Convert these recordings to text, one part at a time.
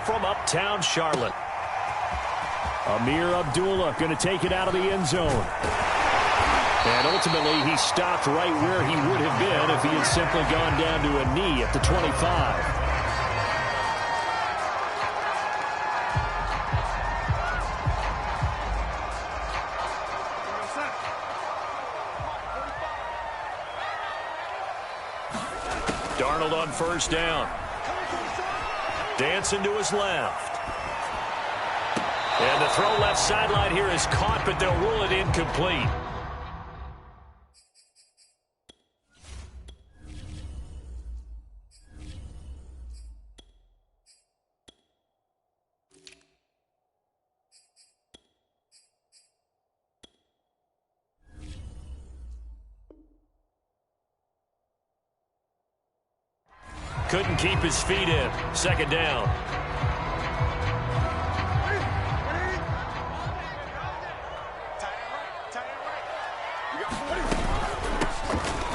throw from uptown Charlotte. Amir Abdullah going to take it out of the end zone. And ultimately, he stopped right where he would have been if he had simply gone down to a knee at the 25. Darnold on first down. Dancing to his left. And the throw left sideline here is caught, but they'll rule it incomplete. Couldn't keep his feet in. Second down.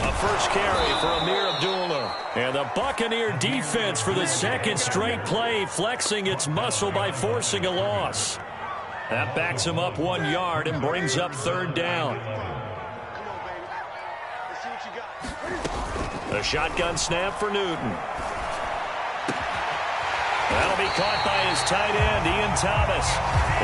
A first carry for Amir Abdullah. And the Buccaneer defense for the second straight play, flexing its muscle by forcing a loss. That backs him up 1 yard and brings up third down. A shotgun snap for Newton. That'll be caught by his tight end, Ian Thomas.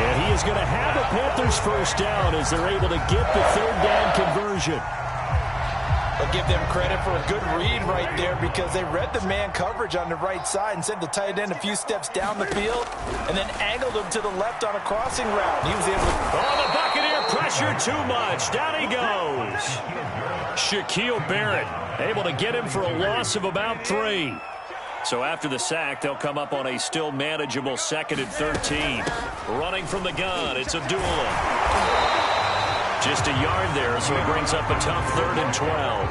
And he is going to have a Panthers first down as they're able to get the third down conversion. I'll give them credit for a good read right there because they read the man coverage on the right side and sent the tight end a few steps down the field and then angled him to the left on a crossing route. He was able to... Oh, the Buccaneer pressure too much. Down he goes. Shaquille Barrett able to get him for a loss of about 3. So after the sack, they'll come up on a still manageable 2nd and 13. Running from the gun, it's Abdullah. Just a yard there, so it brings up a tough 3rd and 12.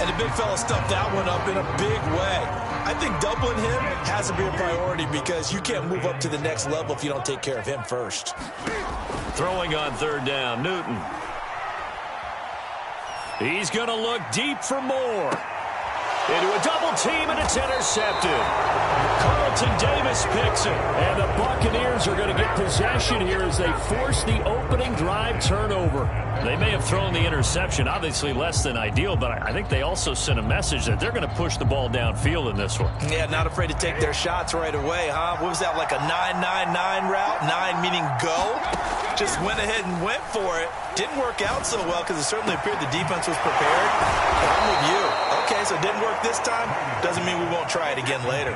And the big fella stuffed that one up in a big way. I think doubling him has to be a priority because you can't move up to the next level if you don't take care of him first. Throwing on third down, Newton. He's going to look deep for more. Into a double team, and it's intercepted. Carlton Davis picks it. And the Buccaneers are going to get possession here as they force the opening drive turnover. They may have thrown the interception, obviously less than ideal, but I think they also sent a message that they're going to push the ball downfield in this one. Yeah, not afraid to take their shots right away, huh? What was that, like a 9-9-9 route? 9 meaning go? Just went ahead and went for it. Didn't work out so well because it certainly appeared the defense was prepared. But I'm with you. Okay, so it didn't work this time. Doesn't mean we won't try it again later.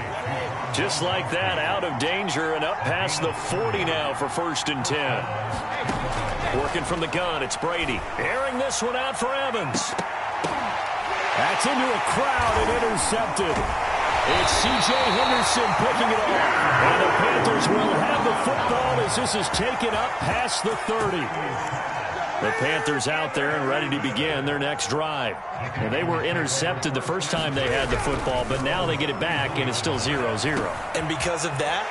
Just like that, out of danger and up past the 40 now for 1st and 10. Working from the gun, it's Brady. Airing this one out for Evans. That's into a crowd and intercepted. It's C.J. Henderson picking it off. And the Panthers will have the football as this is taken up past the 30. The Panthers out there and ready to begin their next drive. And they were intercepted the first time they had the football, but now they get it back, and it's still 0-0. And because of that,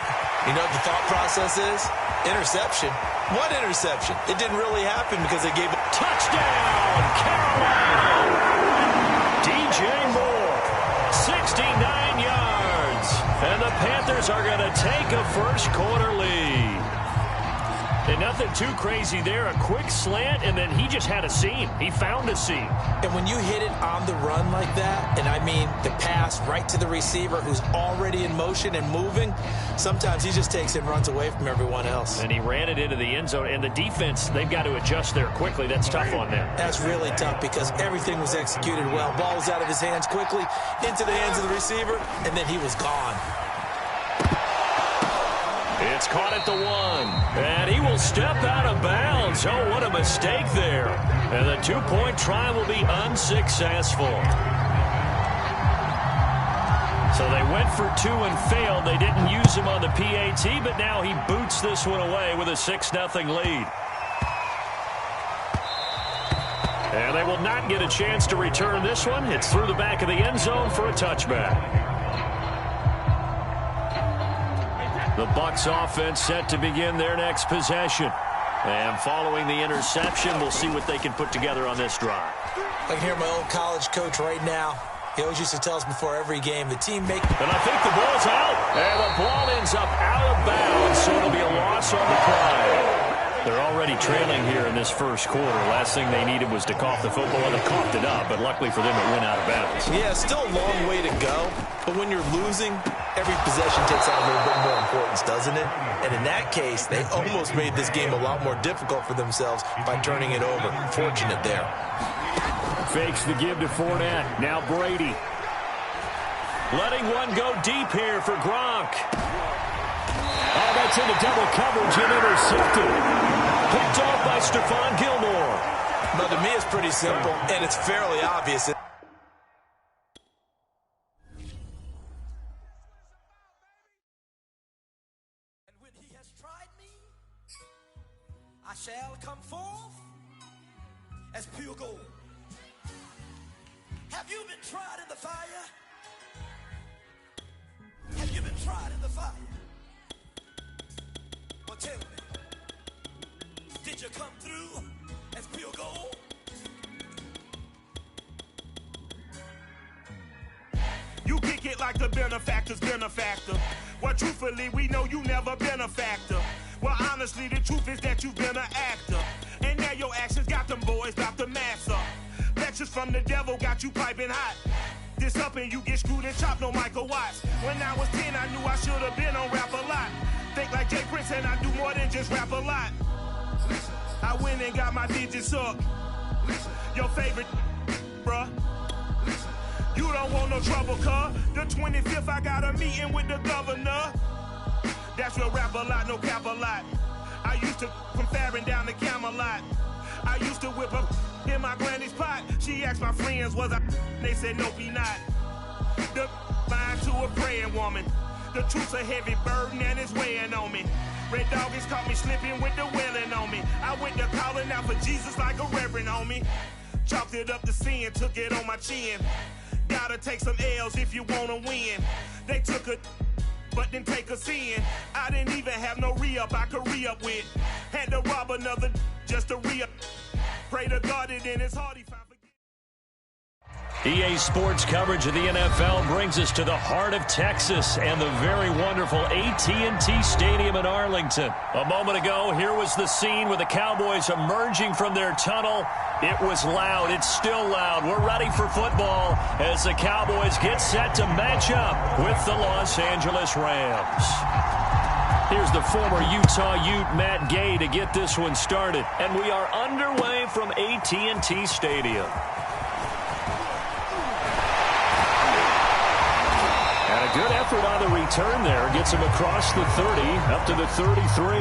you know what the thought process is? Interception. What interception? It didn't really happen because they gave it. Touchdown, Carolina! DJ Moore, 69 yards. And the Panthers are going to take a first quarter lead. And nothing too crazy there. A quick slant, and then he just had a seam. He found a seam. And when you hit it on the run like that, and I mean the pass right to the receiver who's already in motion and moving, sometimes he just takes it and runs away from everyone else. And he ran it into the end zone. And the defense, they've got to adjust there quickly. That's tough on them. That's really tough because everything was executed well. Ball was out of his hands quickly, into the hands of the receiver, and then he was gone. It's caught at the 1, and he will step out of bounds. Oh, what a mistake there. And the 2-point try will be unsuccessful. So they went for 2 and failed. They didn't use him on the PAT, but now he boots this one away with a 6-0 lead. And they will not get a chance to return this one. It's through the back of the end zone for a touchback. The Bucs offense set to begin their next possession. And following the interception, we'll see what they can put together on this drive. I can hear my old college coach right now. He always used to tell us before every game, the team make... And I think the ball's out. And the ball ends up out of pass on the play. They're already trailing here in this first quarter. Last thing they needed was to cough the football, and they coughed it up, but luckily for them, it went out of bounds. Yeah, still a long way to go, but when you're losing, every possession takes on a little bit more importance, doesn't it? And in that case, they almost made this game a lot more difficult for themselves by turning it over. Fortunate there. Fakes the give to Fournette. Now Brady. Letting one go deep here for Gronk. Oh, that's into double coverage and intercepted. Picked off by Stephon Gilmore. Now, to me, it's pretty simple, and it's fairly obvious. And when he has tried me, I shall come forth as pure gold. Have you been tried in the fire? Have you been tried in the fire? Well, tell me, did you come through as pure gold? You kick it like the benefactor's benefactor. Well, truthfully, we know you never been a factor. Well, honestly, the truth is that you've been an actor. And now your actions got them boys about to mass up. Lectures from the devil got you piping hot. This up and you get screwed and chopped, no Michael Watts. When I was 10, I knew I should have been on Rap a Lot. Think like Jay Prince and I do more than just rap a lot. I went and got my digits up. Your favorite, bruh. You don't want no trouble, cuz. The 25th, I got a meeting with the governor. That's real rap a lot, no cap a lot. I used to from Farron down to Camelot. I used to whip up in my granny's pot. She asked my friends, was I? They said, nope, he not. The line to a praying woman. The truth's a heavy burden and it's weighing on me. Red Dog has caught me slipping with the wailing on me. I went to calling out for Jesus like a reverend on me. Chalked it up to sin, took it on my chin. Gotta take some L's if you wanna win. They took a but didn't take us in. I didn't even have no re-up I could re-up with. Had to rob another just to re-up. Pray to God it in his heart he found. EA Sports coverage of the NFL brings us to the heart of Texas and the very wonderful AT&T Stadium in Arlington. A moment ago, here was the scene with the Cowboys emerging from their tunnel. It was loud. It's still loud. We're ready for football as the Cowboys get set to match up with the Los Angeles Rams. Here's the former Utah Ute Matt Gay to get this one started. And we are underway from AT&T Stadium. And a good effort on the return there. Gets him across the 30, up to the 33.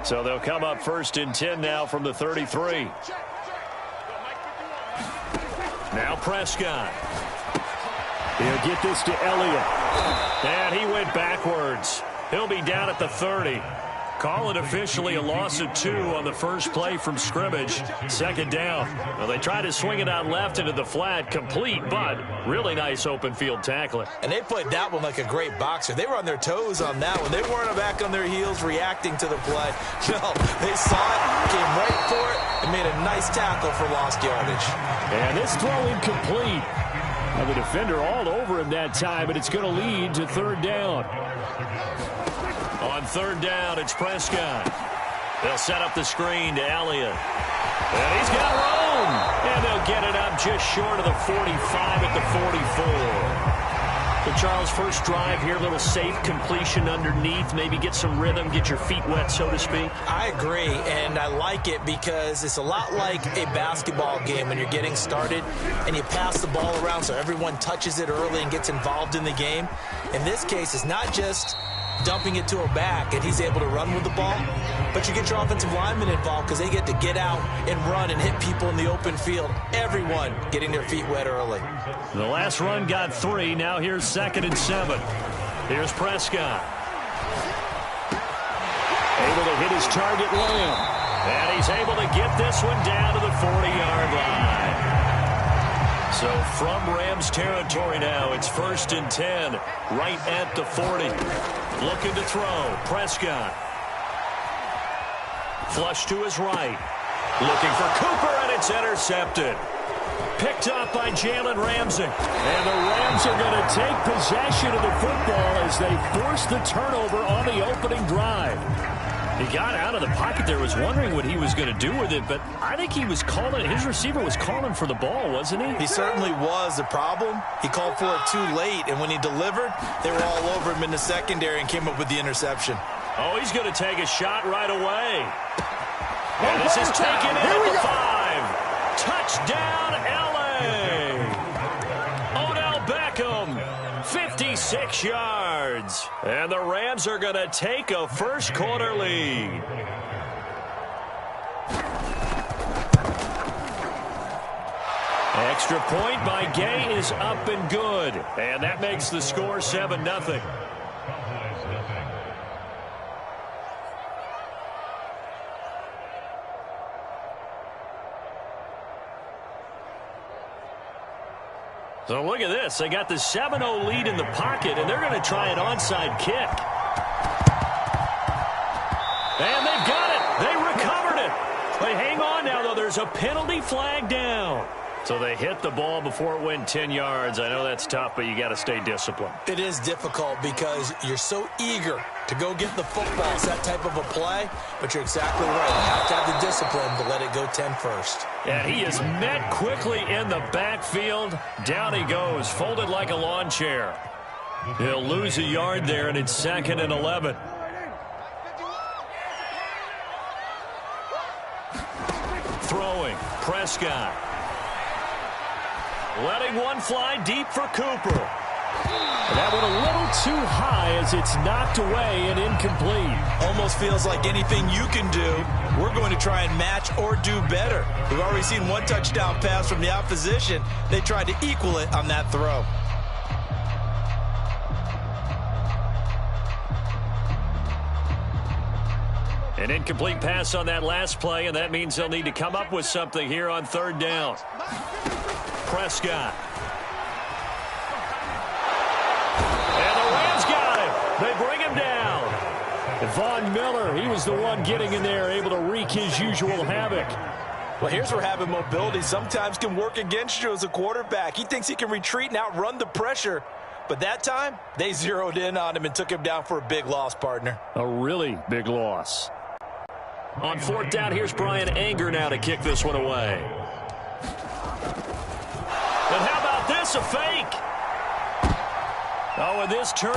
So they'll come up 1st and 10 now from the 33. Now Prescott. He'll get this to Elliott. And he went backwards. He'll be down at the 30. Call it officially a loss of 2 on the first play from scrimmage. 2nd down. Well, they tried to swing it out left into the flat. Complete, but really nice open field tackling. And they played that one like a great boxer. They were on their toes on that one. They weren't back on their heels reacting to the play. No, they saw it, came right for it, and made a nice tackle for lost yardage. And this throw incomplete. Now the defender all over him that time, but it's going to lead to 3rd down. On 3rd down, it's Prescott. They'll set up the screen to Elliott. And he's got room. And they'll get it up just short of the 45 at the 44. So, Charles, first drive here, a little safe completion underneath. Maybe get some rhythm, get your feet wet, so to speak. I agree, and I like it because it's a lot like a basketball game when you're getting started and you pass the ball around so everyone touches it early and gets involved in the game. In this case, it's not just dumping it to a back and he's able to run with the ball, but you get your offensive linemen involved because they get to get out and run and hit people in the open field. Everyone getting their feet wet early. The last run got 3. Now here's 2nd and 7. Here's Prescott. Able to hit his target, Lamb. And he's able to get this one down to the 40-yard line. So from Rams territory now, it's 1st and 10, right at the 40. Looking to throw. Prescott. Flush to his right. Looking for Cooper, and it's intercepted. Picked up by Jalen Ramsey. And the Rams are going to take possession of the football as they force the turnover on the opening drive. He got out of the pocket there, was wondering what he was going to do with it, but I think he was calling, his receiver was calling for the ball, wasn't he? He certainly was. The problem, he called for it too late, and when he delivered, they were all over him in the secondary and came up with the interception. Oh, he's going to take a shot right away. And this is taken in at the 5. Touchdown, L.A. Odell Beckham, 56 yards. And the Rams are going to take a first quarter lead. Extra point by Gay is up and good. And that makes the score 7-0. So look at this. They got the 7-0 lead in the pocket, and they're going to try an onside kick. And they've got it. They recovered it. They hang on now, though. There's a penalty flag down. So they hit the ball before it went 10 yards. I know that's tough, but you got to stay disciplined. It is difficult because you're so eager to go get the football. It's that type of a play, but you're exactly right. You have to have the discipline to let it go 10 first. And he is met quickly in the backfield. Down he goes, folded like a lawn chair. He'll lose a yard there, and it's 2nd and 11. Throwing, Prescott. Letting one fly deep for Cooper. That one a little too high as it's knocked away and incomplete. Almost feels like anything you can do, we're going to try and match or do better. We've already seen one touchdown pass from the opposition. They tried to equal it on that throw. An incomplete pass on that last play, and that means they'll need to come up with something here on 3rd down. Prescott. And the Rams got him. They bring him down. Von Miller, he was the one getting in there, able to wreak his usual havoc. Well, here's where having mobility sometimes can work against you as a quarterback. He thinks he can retreat and outrun the pressure. But that time, they zeroed in on him and took him down for a big loss, partner. A really big loss. On 4th down, here's Brian Anger now to kick this one away. And how about this, a fake? Oh, and this turns